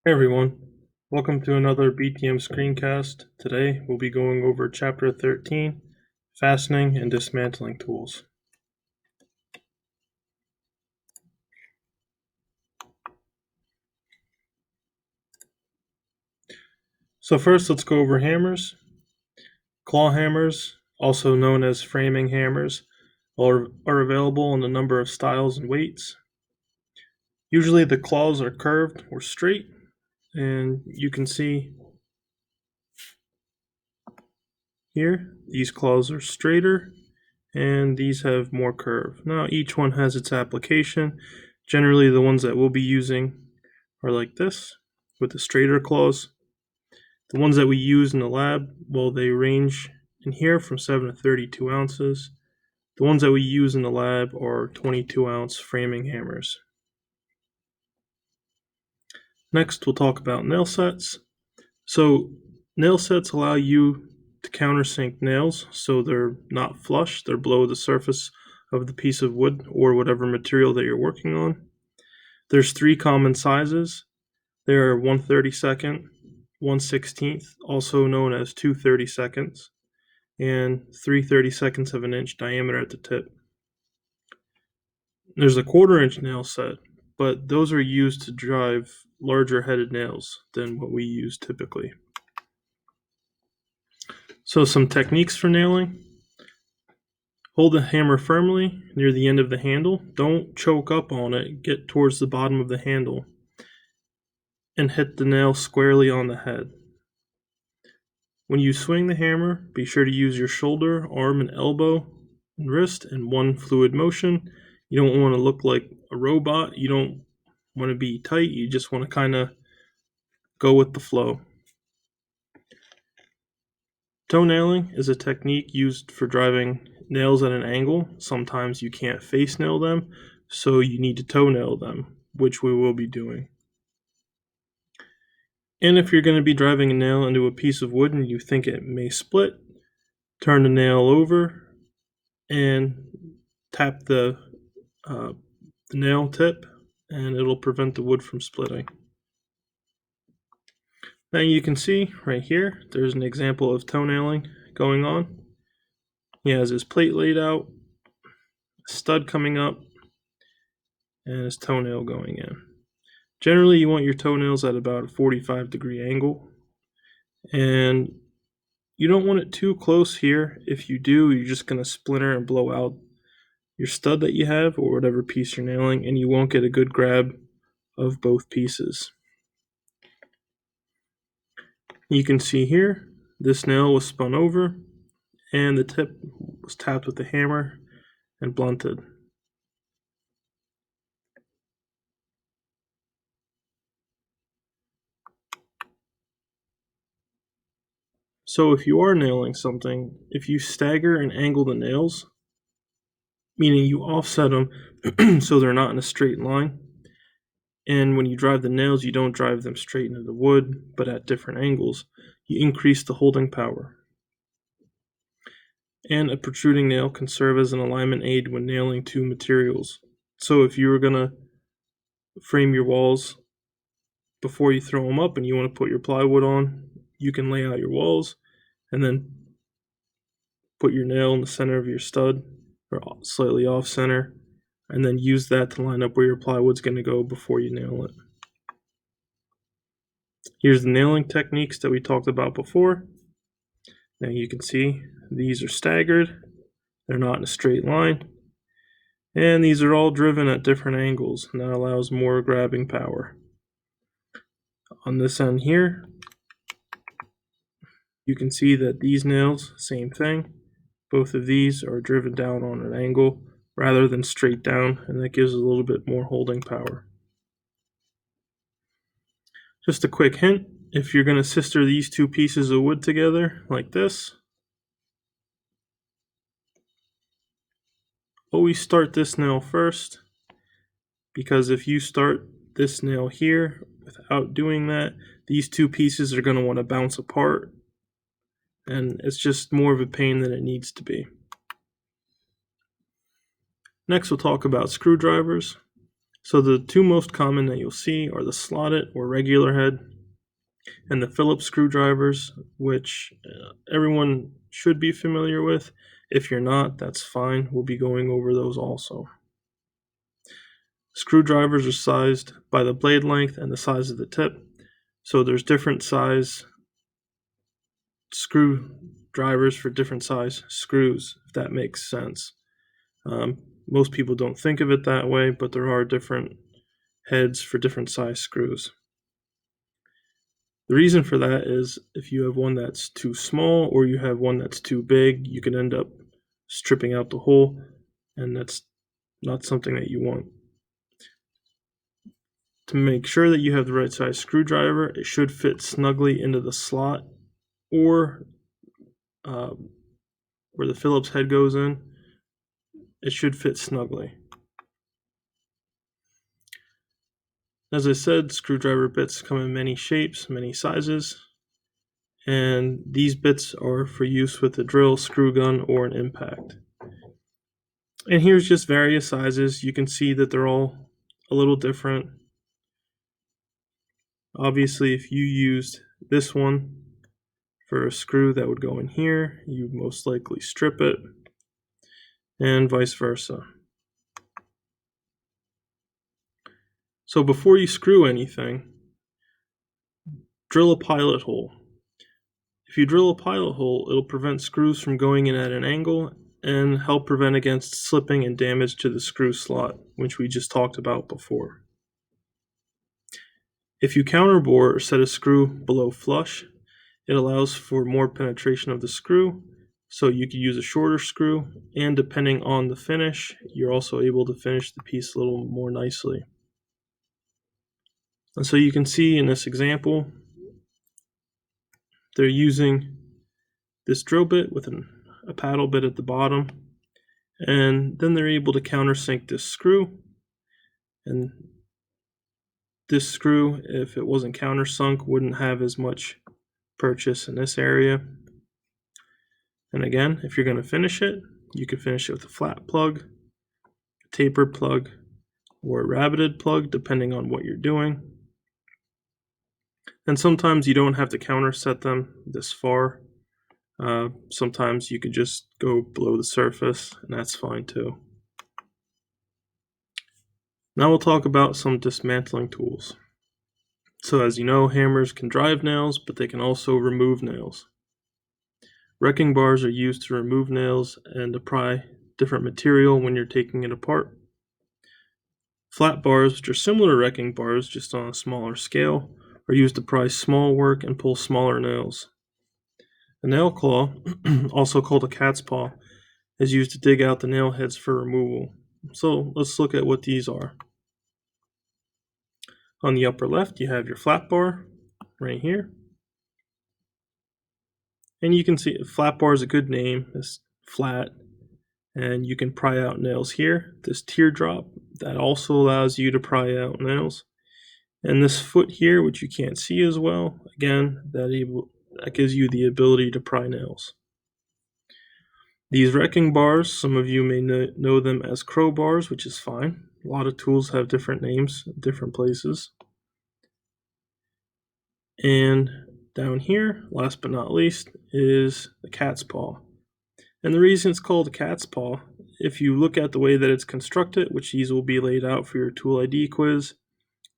Hey everyone, welcome to another BTM screencast. Today we'll be going over Chapter 13, Fastening and Dismantling Tools. So first let's go over hammers. Claw hammers, also known as framing hammers, are available in a number of styles and weights. Usually the claws are curved or straight, and you can see here these claws are straighter and these have more curve. Now each one has its application. Generally the ones that we'll be using are like this with the straighter claws. The ones that we use in the lab, well, they range in here from 7 to 32 ounces. The ones that we use in the lab are 22-ounce framing hammers. Next, we'll talk about nail sets. So nail sets allow you to countersink nails so they're not flush, they're below the surface of the piece of wood or whatever material that you're working on. There's 3 common sizes. There are 1/32, 1/16, also known as 2/32, and 3/32 of an inch diameter at the tip. There's a 1/4 inch nail set, but those are used to drive larger headed nails than what we use typically. So some techniques for nailing. Hold the hammer firmly near the end of the handle. Don't choke up on it. Get towards the bottom of the handle and hit the nail squarely on the head. When you swing the hammer, be sure to use your shoulder, arm, and elbow and wrist in one fluid motion. You don't want to look like a robot. You don't want to be tight. You just want to kind of go with the flow. Toe nailing is a technique used for driving nails at an angle. Sometimes you can't face nail them, so you need to toe nail them, which we will be doing. And if you're going to be driving a nail into a piece of wood and you think it may split, turn the nail over and tap the nail tip, and it'll prevent the wood from splitting. Now you can see right here, there's an example of toe nailing going on. He has his plate laid out, stud coming up, and his toenail going in. Generally, you want your toenails at about a 45-degree angle, and you don't want it too close here. If you do, you're just going to splinter and blow out your stud that you have or whatever piece you're nailing, and you won't get a good grab of both pieces. You can see here, this nail was spun over, and the tip was tapped with the hammer and blunted. So if you are nailing something, if you stagger and angle the nails, meaning you offset them so they're not in a straight line, and when you drive the nails, you don't drive them straight into the wood, but at different angles, you increase the holding power. And a protruding nail can serve as an alignment aid when nailing two materials. So if you were going to frame your walls before you throw them up and you want to put your plywood on, you can lay out your walls and then put your nail in the center of your stud or slightly off center, and then use that to line up where your plywood's going to go before you nail it. Here's the nailing techniques that we talked about before. Now you can see these are staggered, they're not in a straight line, and these are all driven at different angles, and that allows more grabbing power. On this end here, you can see that these nails, same thing, both of these are driven down on an angle rather than straight down, and that gives a little bit more holding power. Just a quick hint, if you're going to sister these two pieces of wood together like this, always start this nail first, because if you start this nail here without doing that, these two pieces are going to want to bounce apart, and it's just more of a pain than it needs to be. Next, we'll talk about screwdrivers. So the two most common that you'll see are the slotted or regular head and the Phillips screwdrivers, which everyone should be familiar with. If you're not, that's fine. We'll be going over those also. Screwdrivers are sized by the blade length and the size of the tip. So there's different size screwdrivers for different size screws, if that makes sense. Most people don't think of it that way, but there are different heads for different size screws. The reason for that is if you have one that's too small or you have one that's too big, you can end up stripping out the hole, and that's not something that you want. To make sure that you have the right size screwdriver, it should fit snugly into the slot or where the Phillips head goes in. It should fit snugly. As I said, screwdriver bits come in many shapes, many sizes, and these bits are for use with a drill, screw gun, or an impact. And here's just various sizes. You can see that they're all a little different. Obviously, if you used this one for a screw that would go in here, you most likely strip it, and vice versa. So before you screw anything, drill a pilot hole. If you drill a pilot hole, it'll prevent screws from going in at an angle and help prevent against slipping and damage to the screw slot, which we just talked about before. If you counterbore or set a screw below flush, it allows for more penetration of the screw, so you could use a shorter screw, and depending on the finish, you're also able to finish the piece a little more nicely. And so you can see in this example, they're using this drill bit with a paddle bit at the bottom, and then they're able to countersink this screw. And this screw, if it wasn't countersunk, wouldn't have as much purchase in this area. And again, if you're going to finish it, you can finish it with a flat plug, a tapered plug, or a rabbited plug, depending on what you're doing. And sometimes you don't have to counterset them this far. Sometimes you could just go below the surface, and that's fine too. Now we'll talk about some dismantling tools. So as you know, hammers can drive nails, but they can also remove nails. Wrecking bars are used to remove nails and to pry different material when you're taking it apart. Flat bars, which are similar to wrecking bars, just on a smaller scale, are used to pry small work and pull smaller nails. A nail claw, also called a cat's paw, is used to dig out the nail heads for removal. So let's look at what these are. On the upper left, you have your flat bar right here. And you can see flat bar is a good name. It's flat, and you can pry out nails here. This teardrop, that also allows you to pry out nails. And this foot here, which you can't see as well, again, that gives you the ability to pry nails. These wrecking bars, some of you may know them as crowbars, which is fine. A lot of tools have different names in different places. And down here, last but not least, is the cat's paw. And the reason it's called a cat's paw, if you look at the way that it's constructed, which these will be laid out for your tool ID quiz,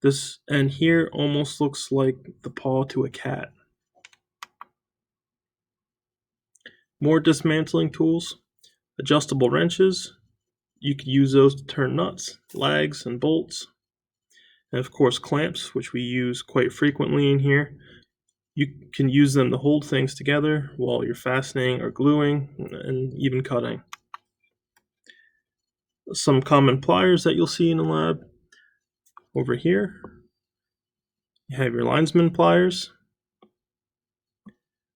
this end here almost looks like the paw to a cat. More dismantling tools, adjustable wrenches. You can use those to turn nuts, lags, and bolts. And of course clamps, which we use quite frequently in here. You can use them to hold things together while you're fastening or gluing and even cutting. Some common pliers that you'll see in the lab. Over here, you have your linesman pliers,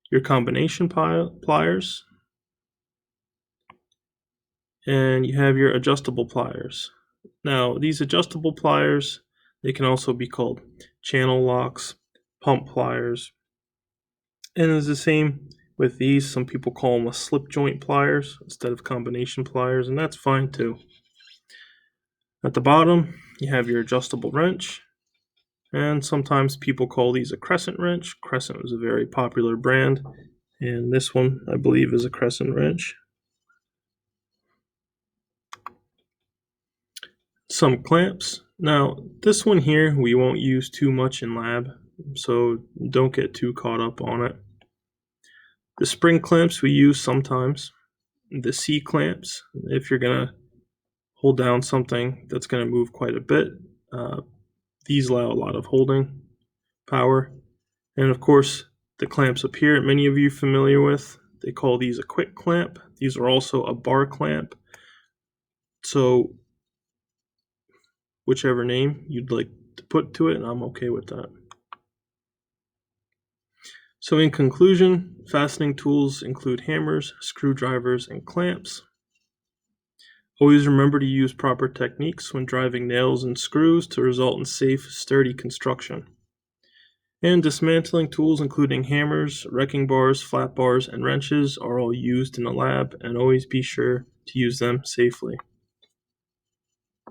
your combination pliers, and you have your adjustable pliers. Now, these adjustable pliers, they can also be called channel locks, pump pliers, and it's the same with these. Some people call them a slip joint pliers instead of combination pliers, and that's fine too. At the bottom, You have your adjustable wrench, and sometimes people call these a crescent wrench. Crescent was a very popular brand, and this one, I believe, is a crescent wrench. Some clamps. Now, this one here we won't use too much in lab, so don't get too caught up on it. The spring clamps we use sometimes. The C clamps, if you're going to hold down something that's going to move quite a bit, these allow a lot of holding power. And of course, the clamps up here, many of you familiar with, they call these a quick clamp. These are also a bar clamp. So whichever name you'd like to put to it, I'm okay with that. So in conclusion, fastening tools include hammers, screwdrivers, and clamps. Always remember to use proper techniques when driving nails and screws to result in safe, sturdy construction. And dismantling tools including hammers, wrecking bars, flat bars, and wrenches are all used in the lab, and always be sure to use them safely.